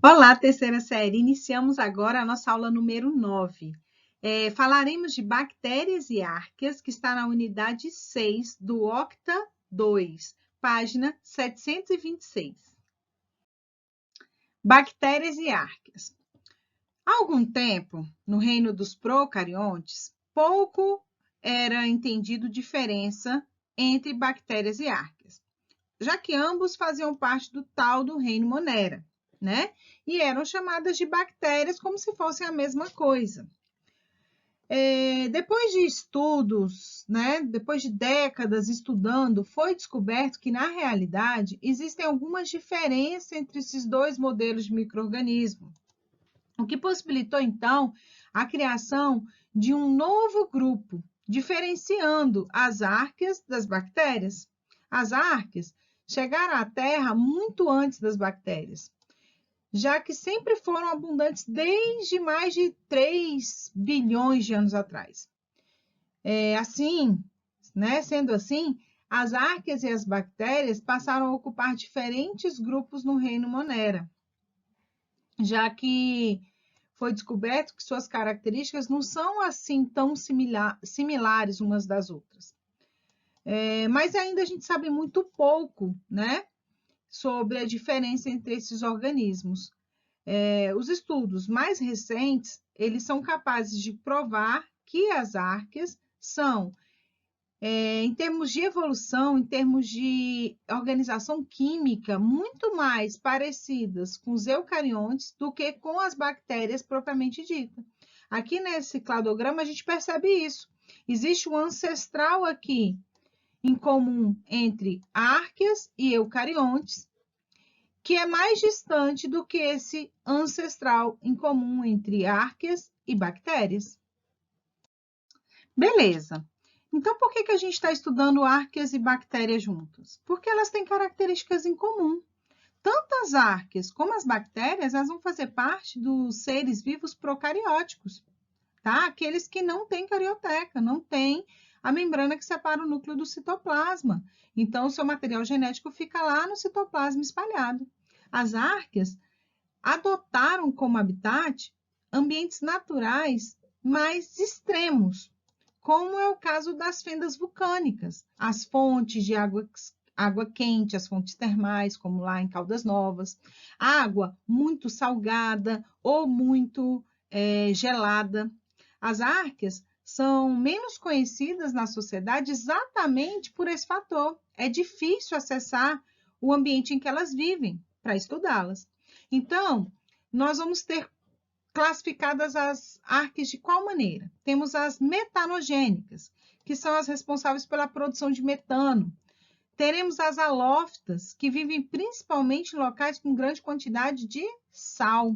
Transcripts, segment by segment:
Olá, terceira série. Iniciamos agora a nossa aula número 9. Falaremos de bactérias e arqueas, que está na unidade 6 do Octa 2, página 726. Bactérias e arqueas. Há algum tempo, no reino dos procariontes, pouco era entendido diferença entre bactérias e arqueas, já que ambos faziam parte do tal do reino Monera, né? E eram chamadas de bactérias como se fossem a mesma coisa. Depois de estudos, né? Depois de décadas estudando, foi descoberto que, na realidade, existem algumas diferenças entre esses dois modelos de micro-organismo, o que possibilitou, então, a criação de um novo grupo, diferenciando as arqueas das bactérias. As arqueas chegaram à Terra muito antes das bactérias, já que sempre foram abundantes desde mais de 3 bilhões de anos atrás. Sendo assim, as arqueas e as bactérias passaram a ocupar diferentes grupos no reino Monera, já que foi descoberto que suas características não são assim tão similares umas das outras. Mas ainda a gente sabe muito pouco, né, sobre a diferença entre esses organismos. Os estudos mais recentes, eles são capazes de provar que as arqueas são, em termos de evolução, em termos de organização química, muito mais parecidas com os eucariontes do que com as bactérias propriamente dita. Aqui nesse cladograma a gente percebe isso. Existe um ancestral aqui em comum entre arqueas e eucariontes, que é mais distante do que esse ancestral em comum entre arqueas e bactérias. Beleza. Então, por que a gente está estudando arqueas e bactérias juntas? Porque elas têm características em comum. Tanto as arqueas como as bactérias, elas vão fazer parte dos seres vivos procarióticos, tá? Aqueles que não têm carioteca, não têm a membrana que separa o núcleo do citoplasma. Então, o seu material genético fica lá no citoplasma espalhado. As arqueas adotaram como habitat ambientes naturais mais extremos, como é o caso das fendas vulcânicas, as fontes de água quente, as fontes termais, como lá em Caldas Novas, água muito salgada ou muito gelada. As arqueas são menos conhecidas na sociedade exatamente por esse fator. É difícil acessar o ambiente em que elas vivem para estudá-las. Então, nós vamos ter classificadas as arqueas de qual maneira? Temos as metanogênicas, que são as responsáveis pela produção de metano. Teremos as halófitas, que vivem principalmente em locais com grande quantidade de sal.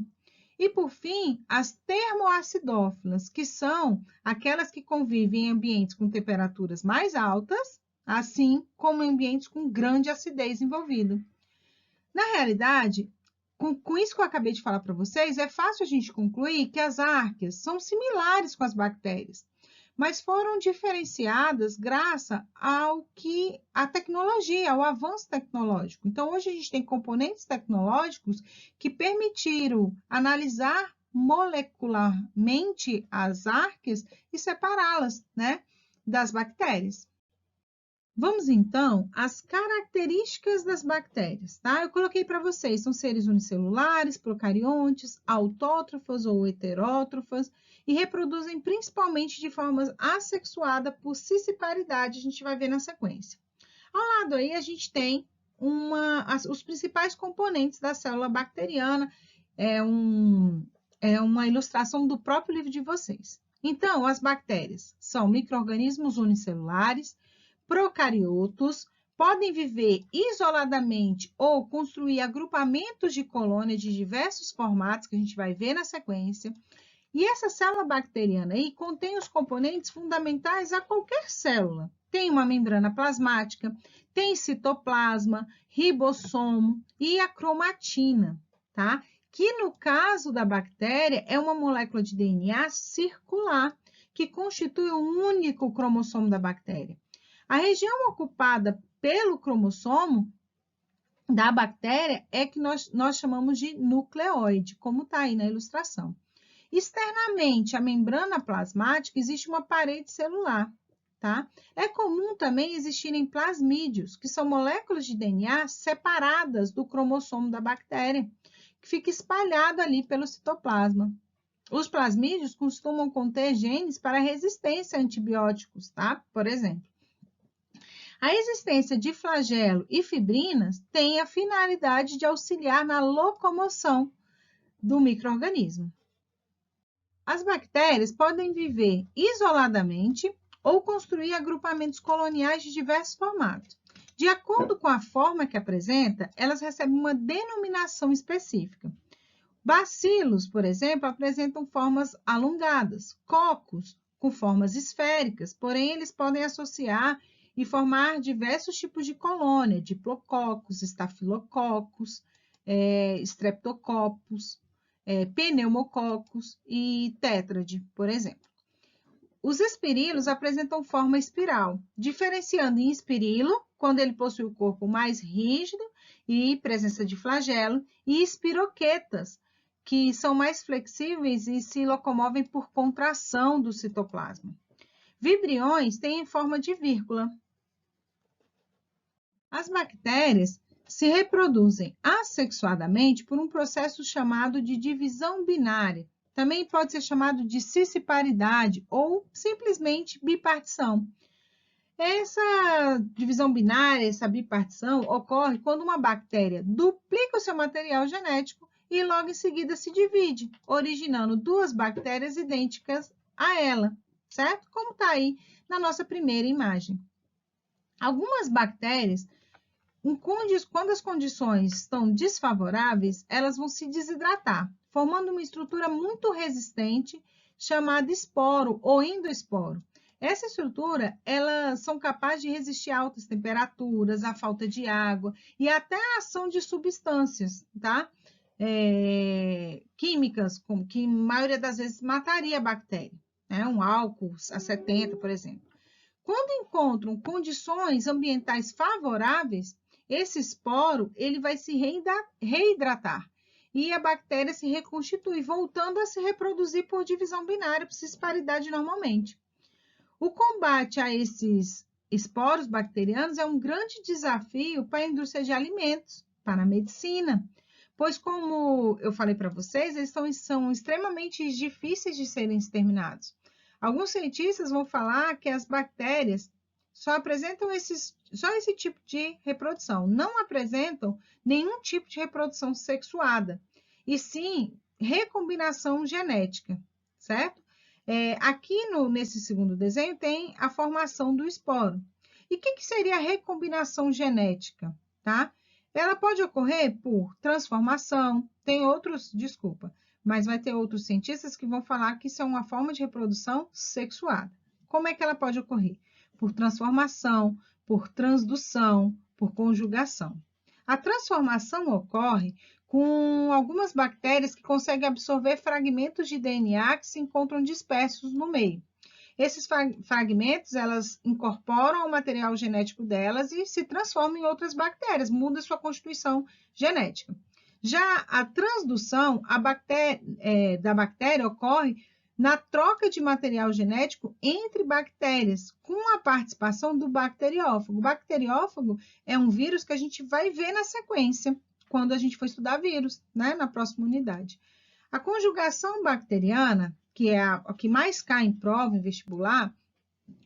E, por fim, as termoacidófilas, que são aquelas que convivem em ambientes com temperaturas mais altas, assim como em ambientes com grande acidez envolvida. Na realidade, com isso que eu acabei de falar para vocês, é fácil a gente concluir que as arqueas são similares com as bactérias, mas foram diferenciadas graças à tecnologia, ao avanço tecnológico. Então, hoje a gente tem componentes tecnológicos que permitiram analisar molecularmente as arqueas e separá-las, né, das bactérias. Vamos, então, às características das bactérias, tá? Eu coloquei para vocês, são seres unicelulares, procariontes, autótrofas ou heterótrofas e reproduzem principalmente de forma assexuada por cisciparidade, a gente vai ver na sequência. Ao lado aí, a gente tem os principais componentes da célula bacteriana, é uma ilustração do próprio livro de vocês. Então, as bactérias são micro-organismos unicelulares, procariotos, podem viver isoladamente ou construir agrupamentos de colônias de diversos formatos, que a gente vai ver na sequência. E essa célula bacteriana aí contém os componentes fundamentais a qualquer célula. Tem uma membrana plasmática, tem citoplasma, ribossomo e a cromatina, tá? Que no caso da bactéria é uma molécula de DNA circular, que constitui o único cromossomo da bactéria. A região ocupada pelo cromossomo da bactéria é que nós chamamos de nucleoide, como está aí na ilustração. Externamente à membrana plasmática existe uma parede celular, tá? É comum também existirem plasmídios, que são moléculas de DNA separadas do cromossomo da bactéria, que fica espalhado ali pelo citoplasma. Os plasmídios costumam conter genes para resistência a antibióticos, tá? Por exemplo. A existência de flagelo e fibrinas tem a finalidade de auxiliar na locomoção do micro-organismo. As bactérias podem viver isoladamente ou construir agrupamentos coloniais de diversos formatos. De acordo com a forma que apresenta, elas recebem uma denominação específica. Bacilos, por exemplo, apresentam formas alongadas, cocos com formas esféricas, porém eles podem associar e formar diversos tipos de colônia, diplococos, estafilococos, streptococcus, pneumococos e tétrade, por exemplo. Os espirilos apresentam forma espiral, diferenciando em espirilo, quando ele possui o corpo mais rígido e presença de flagelo, e espiroquetas, que são mais flexíveis e se locomovem por contração do citoplasma. Vibriões têm forma de vírgula. As bactérias se reproduzem assexuadamente por um processo chamado de divisão binária. Também pode ser chamado de cisparidade ou simplesmente bipartição. Essa divisão binária, essa bipartição, ocorre quando uma bactéria duplica o seu material genético e logo em seguida se divide, originando duas bactérias idênticas a ela, certo? Como está aí na nossa primeira imagem. Algumas bactérias, quando as condições estão desfavoráveis, elas vão se desidratar, formando uma estrutura muito resistente chamada esporo ou endoesporo. Essa estrutura, elas são capazes de resistir a altas temperaturas, à falta de água e até a ação de substâncias, tá? Químicas, como que a maioria das vezes mataria a bactéria, né? Um álcool a 70, por exemplo. Quando encontram condições ambientais favoráveis, esse esporo ele vai se reidratar e a bactéria se reconstitui, voltando a se reproduzir por divisão binária, por cisparidade normalmente. O combate a esses esporos bacterianos é um grande desafio para a indústria de alimentos, para a medicina, pois, como eu falei para vocês, eles são extremamente difíceis de serem exterminados. Alguns cientistas vão falar que as bactérias só apresentam só esse tipo de reprodução, não apresentam nenhum tipo de reprodução sexuada, e sim recombinação genética, certo? Aqui nesse segundo desenho tem a formação do esporo. E o que seria a recombinação genética? Tá? Ela pode ocorrer por transformação, mas vai ter outros cientistas que vão falar que isso é uma forma de reprodução sexuada. Como é que ela pode ocorrer? Por transformação, por transdução, por conjugação. A transformação ocorre com algumas bactérias que conseguem absorver fragmentos de DNA que se encontram dispersos no meio. Esses fragmentos, elas incorporam o material genético delas e se transformam em outras bactérias, muda sua constituição genética. Já a transdução da bactéria ocorre na troca de material genético entre bactérias, com a participação do bacteriófago. O bacteriófago é um vírus que a gente vai ver na sequência, quando a gente for estudar vírus, né, na próxima unidade. A conjugação bacteriana, que é a que mais cai em prova em vestibular,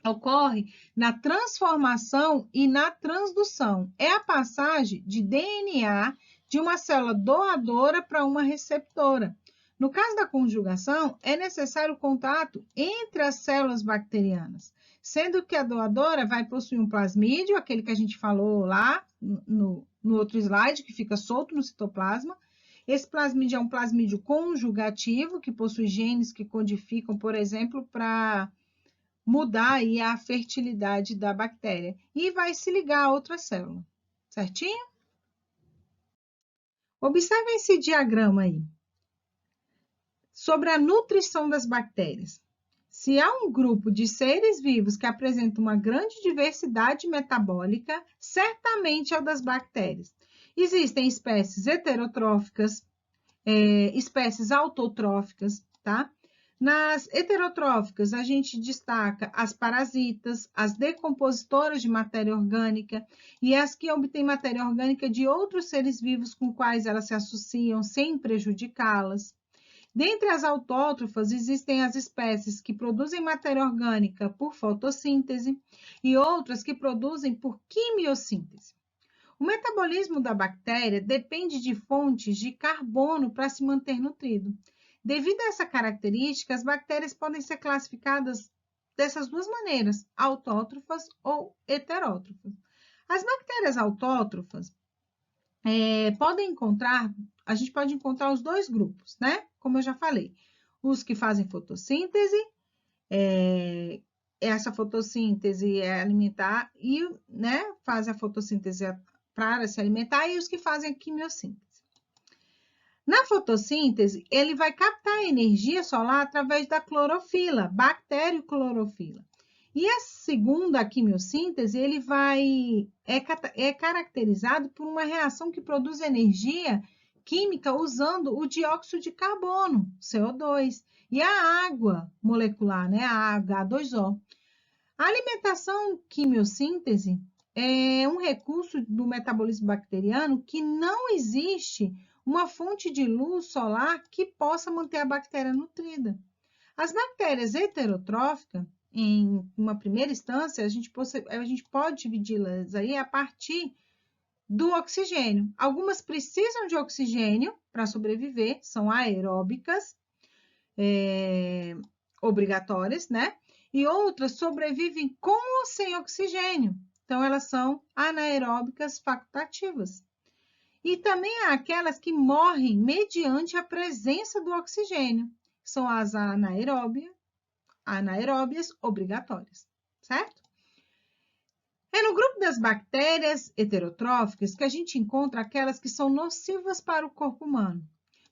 ocorre na transformação e na transdução. É a passagem de DNA de uma célula doadora para uma receptora. No caso da conjugação, é necessário o contato entre as células bacterianas, sendo que a doadora vai possuir um plasmídio, aquele que a gente falou lá no outro slide, que fica solto no citoplasma. Esse plasmídio é um plasmídio conjugativo, que possui genes que codificam, por exemplo, para mudar aí a fertilidade da bactéria e vai se ligar a outra célula, certinho? Observe esse diagrama aí, sobre a nutrição das bactérias. Se há um grupo de seres vivos que apresenta uma grande diversidade metabólica, certamente é o das bactérias. Existem espécies heterotróficas, espécies autotróficas, tá? Nas heterotróficas, a gente destaca as parasitas, as decompositoras de matéria orgânica e as que obtêm matéria orgânica de outros seres vivos com quais elas se associam sem prejudicá-las. Dentre as autótrofas, existem as espécies que produzem matéria orgânica por fotossíntese e outras que produzem por quimiossíntese. O metabolismo da bactéria depende de fontes de carbono para se manter nutrido. Devido a essa característica, as bactérias podem ser classificadas dessas duas maneiras, autótrofas ou heterótrofas. As bactérias autótrofas a gente pode encontrar os dois grupos, né? Como eu já falei, os que fazem fotossíntese, essa fotossíntese é alimentar e, né, faz a fotossíntese para se alimentar e os que fazem a quimiossíntese. Na fotossíntese, ele vai captar energia solar através da clorofila, bacterioclorofila. E a segunda, a quimiossíntese, ele é caracterizado por uma reação que produz energia química usando o dióxido de carbono, CO2, e a água molecular, né, a H2O. A alimentação quimiossíntese é um recurso do metabolismo bacteriano que não existe uma fonte de luz solar que possa manter a bactéria nutrida. As bactérias heterotróficas, em uma primeira instância, a gente pode dividi-las aí a partir do oxigênio. Algumas precisam de oxigênio para sobreviver, são aeróbicas, obrigatórias, né? E outras sobrevivem com ou sem oxigênio. Então, elas são anaeróbicas facultativas. E também há aquelas que morrem mediante a presença do oxigênio. São as anaeróbias obrigatórias, certo? É no grupo das bactérias heterotróficas que a gente encontra aquelas que são nocivas para o corpo humano,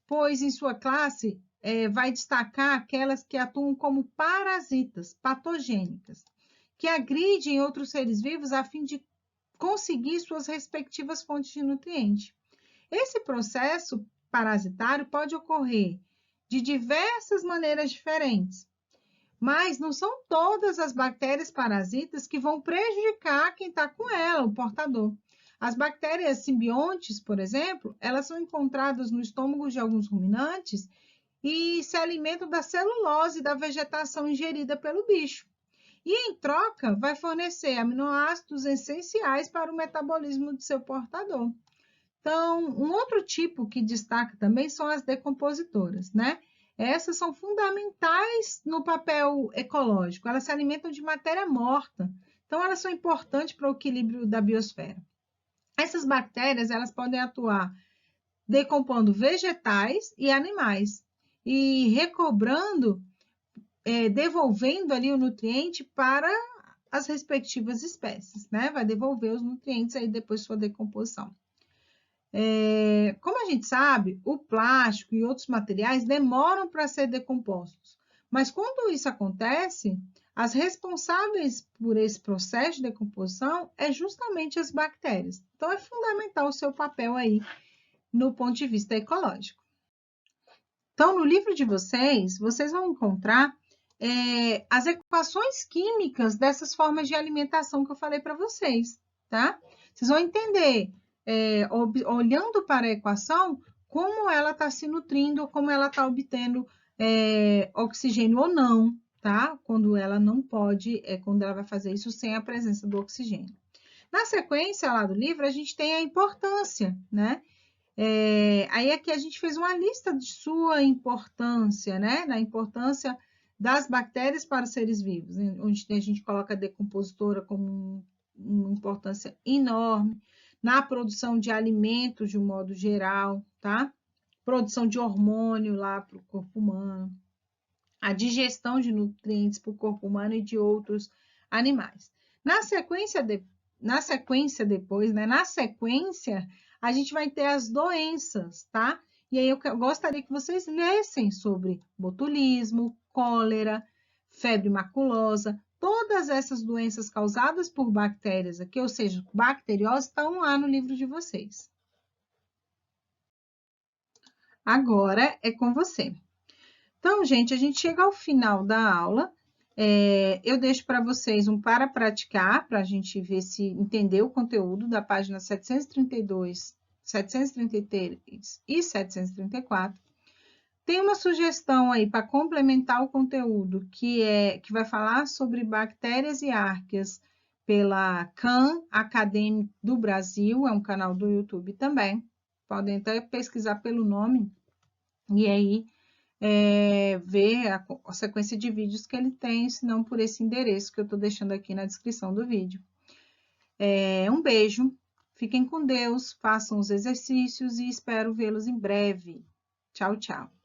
pois em sua classe vai destacar aquelas que atuam como parasitas patogênicas, que agridem outros seres vivos a fim de conseguir suas respectivas fontes de nutriente. Esse processo parasitário pode ocorrer de diversas maneiras diferentes, mas não são todas as bactérias parasitas que vão prejudicar quem está com ela, o portador. As bactérias simbiontes, por exemplo, elas são encontradas no estômago de alguns ruminantes e se alimentam da celulose da vegetação ingerida pelo bicho. E, em troca, vai fornecer aminoácidos essenciais para o metabolismo do seu portador. Então, um outro tipo que destaca também são as decompositoras, né? Essas são fundamentais no papel ecológico, elas se alimentam de matéria morta, então elas são importantes para o equilíbrio da biosfera. Essas bactérias, elas podem atuar decompondo vegetais e animais e recobrando, devolvendo ali o nutriente para as respectivas espécies, né? Vai devolver os nutrientes aí depois de sua decomposição. Como a gente sabe, o plástico e outros materiais demoram para ser decompostos, mas quando isso acontece, as responsáveis por esse processo de decomposição é justamente as bactérias. Então, é fundamental o seu papel aí no ponto de vista ecológico. Então, no livro de vocês vão encontrar as equações químicas dessas formas de alimentação que eu falei para vocês, tá? Vocês vão entender olhando para a equação, como ela está se nutrindo, como ela está obtendo oxigênio ou não, tá? Quando ela não pode, quando ela vai fazer isso sem a presença do oxigênio. Na sequência lá do livro, a gente tem a importância, né? Aí aqui a gente fez uma lista de sua importância, né? Na importância das bactérias para os seres vivos, né? Onde a gente coloca a decompositora como uma importância enorme, na produção de alimentos de um modo geral, tá? Produção de hormônio lá para o corpo humano, a digestão de nutrientes para o corpo humano e de outros animais. Na sequência depois, né? Na sequência, a gente vai ter as doenças, tá? E aí eu gostaria que vocês lessem sobre botulismo, cólera, febre maculosa, todas essas doenças causadas por bactérias aqui, ou seja, bacteriose, estão lá no livro de vocês. Agora é com você. Então, gente, a gente chega ao final da aula. Eu deixo para vocês um para praticar, para a gente ver se entendeu o conteúdo da página 732, 733 e 734. Tem uma sugestão aí para complementar o conteúdo, que vai falar sobre bactérias e árqueas pela Khan Academy do Brasil, é um canal do YouTube também. Podem até pesquisar pelo nome e aí ver a sequência de vídeos que ele tem, se não por esse endereço que eu estou deixando aqui na descrição do vídeo. Um beijo, fiquem com Deus, façam os exercícios e espero vê-los em breve. Tchau, tchau.